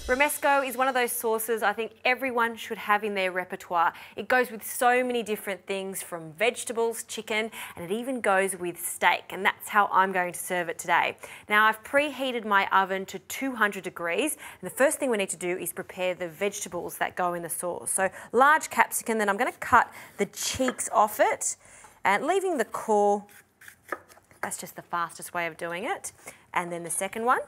Romesco is one of those sauces I think everyone should have in their repertoire. It goes with so many different things, from vegetables, chicken, and it even goes with steak, and that's how I'm going to serve it today. Now, I've preheated my oven to 200 degrees, and the first thing we need to do is prepare the vegetables that go in the sauce. So large capsicum, then I'm going to cut the cheeks off it and leaving the core. That's just the fastest way of doing it. And then the second one.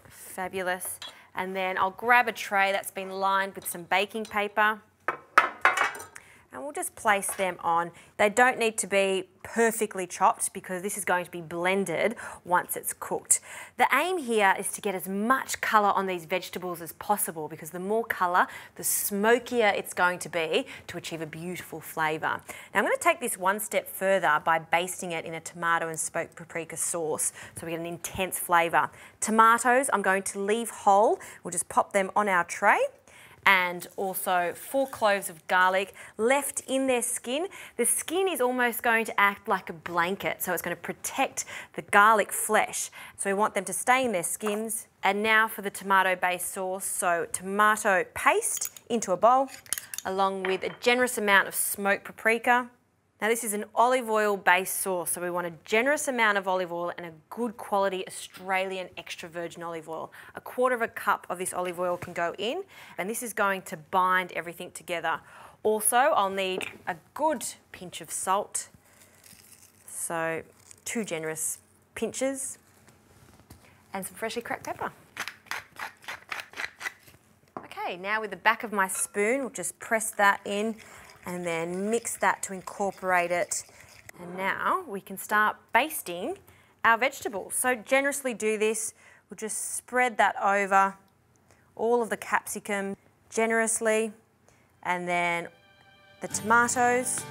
Fabulous. And then I'll grab a tray that's been lined with some baking paper and we'll just place them on. They don't need to be perfectly chopped because this is going to be blended once it's cooked. The aim here is to get as much colour on these vegetables as possible, because the more colour, the smokier it's going to be to achieve a beautiful flavour. Now I'm going to take this one step further by basting it in a tomato and smoked paprika sauce so we get an intense flavour. Tomatoes I'm going to leave whole. We'll just pop them on our tray. And also 4 cloves of garlic left in their skin. The skin is almost going to act like a blanket, so it's going to protect the garlic flesh. So we want them to stay in their skins. And now for the tomato-based sauce. So tomato paste into a bowl, along with a generous amount of smoked paprika. Now this is an olive oil based sauce, so we want a generous amount of olive oil and a good quality Australian extra virgin olive oil. 1/4 cup of this olive oil can go in, and this is going to bind everything together. Also, I'll need a good pinch of salt, so 2 generous pinches, and some freshly cracked pepper. Okay, now with the back of my spoon, we'll just press that in and then mix that to incorporate it. And now we can start basting our vegetables. So generously do this. We'll just spread that over all of the capsicum generously, and then the tomatoes.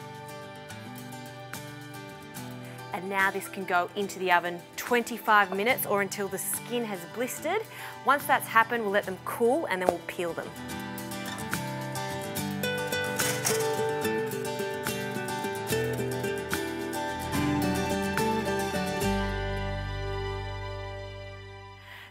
And now this can go into the oven 25 minutes or until the skin has blistered. Once that's happened, we'll let them cool and then we'll peel them.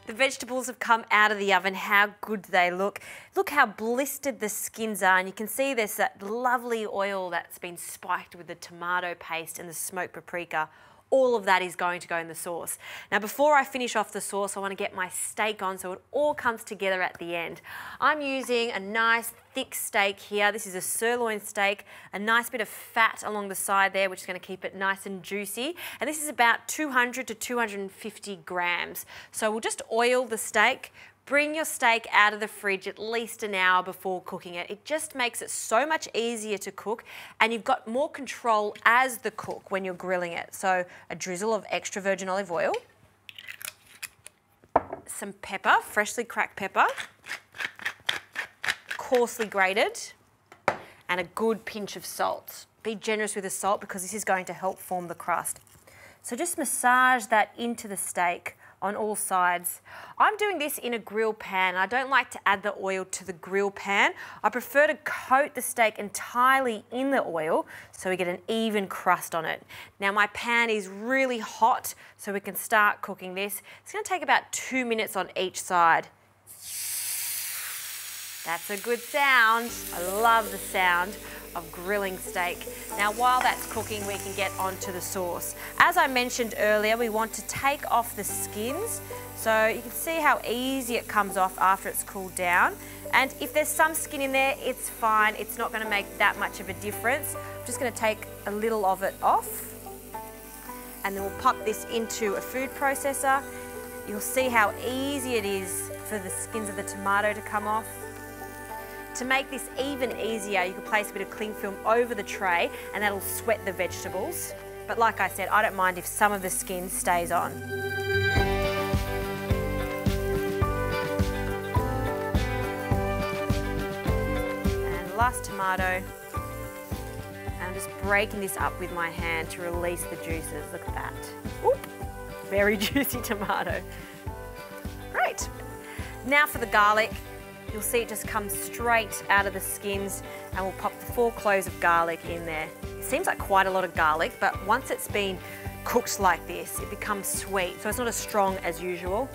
The vegetables have come out of the oven. How good do they look? Look how blistered the skins are, and you can see there's that lovely oil that's been spiked with the tomato paste and the smoked paprika. All of that is going to go in the sauce. Now before I finish off the sauce, I want to get my steak on so it all comes together at the end. I'm using a nice thick steak here. This is a sirloin steak, a nice bit of fat along the side there, which is going to keep it nice and juicy. And this is about 200 to 250 grams. So we'll just oil the steak. Bring your steak out of the fridge at least an hour before cooking it. It just makes it so much easier to cook, and you've got more control as the cook when you're grilling it. So a drizzle of extra virgin olive oil, some pepper, freshly cracked pepper, coarsely grated, and a good pinch of salt. Be generous with the salt because this is going to help form the crust. So just massage that into the steak on all sides. I'm doing this in a grill pan. I don't like to add the oil to the grill pan. I prefer to coat the steak entirely in the oil so we get an even crust on it. Now my pan is really hot, so we can start cooking this. It's going to take about 2 minutes on each side. That's a good sound. I love the sound of grilling steak. Now while that's cooking, we can get onto the sauce. As I mentioned earlier, we want to take off the skins, so you can see how easy it comes off after it's cooled down. And if there's some skin in there, it's fine. It's not going to make that much of a difference. I'm just going to take a little of it off, and then we'll pop this into a food processor. You'll see how easy it is for the skins of the tomato to come off. To make this even easier, you can place a bit of cling film over the tray and that'll sweat the vegetables. But like I said, I don't mind if some of the skin stays on. And the last tomato. And I'm just breaking this up with my hand to release the juices. Look at that. Ooh, very juicy tomato. Great. Now for the garlic. You'll see it just comes straight out of the skins, and we'll pop the 4 cloves of garlic in there. It seems like quite a lot of garlic, but once it's been cooked like this, it becomes sweet. So it's not as strong as usual.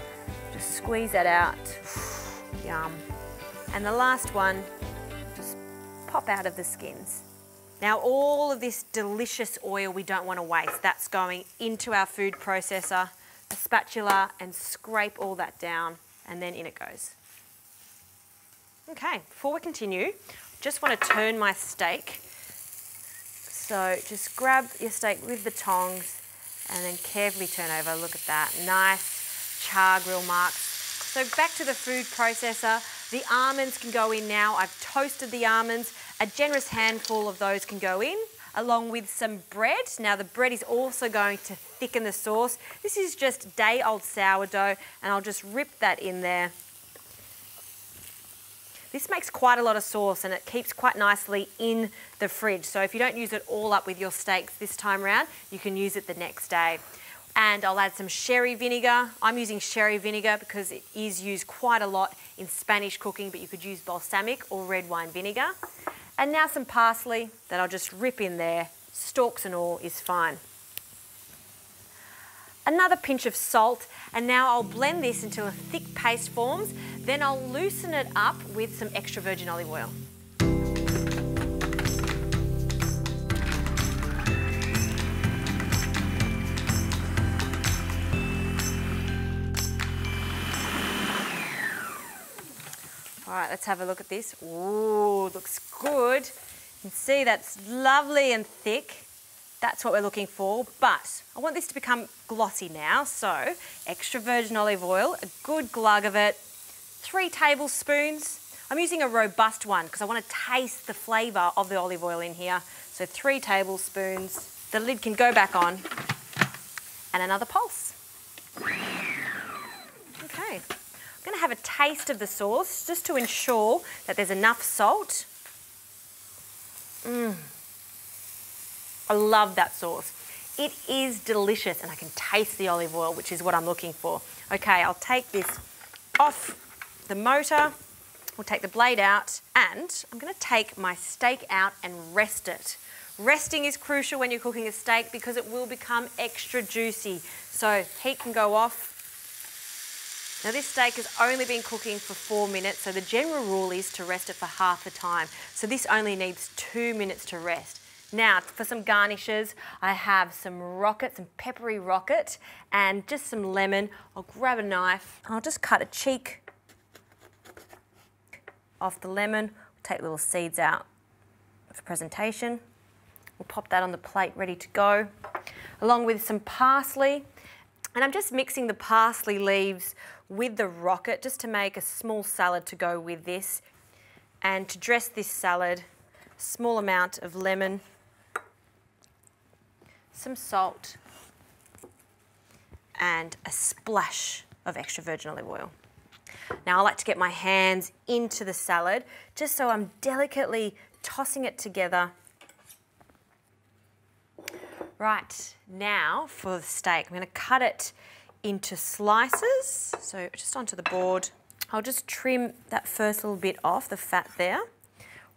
Just squeeze that out. Yum. And the last one, just pop out of the skins. Now all of this delicious oil we don't want to waste. That's going into our food processor, a spatula, and scrape all that down, and then in it goes. Okay, before we continue, just want to turn my steak. So just grab your steak with the tongs and then carefully turn over. Look at that, nice char grill marks. So back to the food processor. The almonds can go in now. I've toasted the almonds. A generous handful of those can go in, along with some bread. Now the bread is also going to thicken the sauce. This is just day-old sourdough, and I'll just rip that in there. This makes quite a lot of sauce and it keeps quite nicely in the fridge. So if you don't use it all up with your steaks this time around, you can use it the next day. And I'll add some sherry vinegar. I'm using sherry vinegar because it is used quite a lot in Spanish cooking, but you could use balsamic or red wine vinegar. And now some parsley that I'll just rip in there. Stalks and all is fine. Another pinch of salt, and now I'll blend this until a thick paste forms. Then I'll loosen it up with some extra virgin olive oil. All right, let's have a look at this. Ooh, looks good. You can see that's lovely and thick. That's what we're looking for, but I want this to become glossy now, so extra virgin olive oil, a good glug of it, 3 tablespoons. I'm using a robust one because I want to taste the flavour of the olive oil in here. So 3 tablespoons. The lid can go back on, and another pulse. Okay. I'm going to have a taste of the sauce just to ensure that there's enough salt. I love that sauce. It is delicious and I can taste the olive oil, which is what I'm looking for. Okay, I'll take this off the motor. We'll take the blade out and I'm going to take my steak out and rest it. Resting is crucial when you're cooking a steak because it will become extra juicy. So heat can go off. Now this steak has only been cooking for 4 minutes, so the general rule is to rest it for half the time. So this only needs 2 minutes to rest. Now for some garnishes, I have some rocket, some peppery rocket, and just some lemon. I'll grab a knife. I'll just cut a cheek off the lemon. Take little seeds out for presentation. We'll pop that on the plate ready to go, along with some parsley. And I'm just mixing the parsley leaves with the rocket just to make a small salad to go with this. And to dress this salad, a small amount of lemon, some salt, and a splash of extra virgin olive oil. Now I like to get my hands into the salad just so I'm delicately tossing it together. Right, now for the steak, I'm going to cut it into slices, so just onto the board. I'll just trim that first little bit off, the fat there.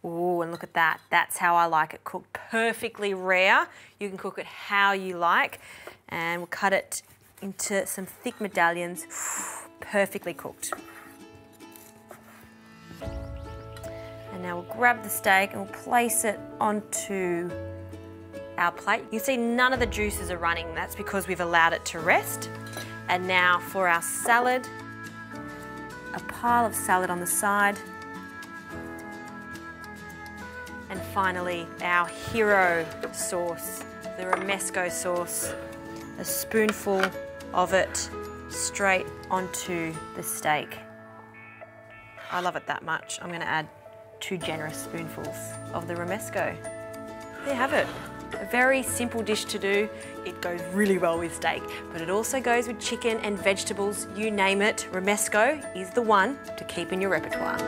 Ooh, and look at that. That's how I like it cooked, perfectly rare. You can cook it how you like. And we'll cut it into some thick medallions, perfectly cooked. And now we'll grab the steak and we'll place it onto our plate. You can see none of the juices are running. That's because we've allowed it to rest. And now for our salad, a pile of salad on the side. And finally, our hero sauce, the Romesco sauce. A spoonful of it straight onto the steak. I love it that much. I'm going to add 2 generous spoonfuls of the Romesco. There you have it. A very simple dish to do. It goes really well with steak, but it also goes with chicken and vegetables, you name it. Romesco is the one to keep in your repertoire.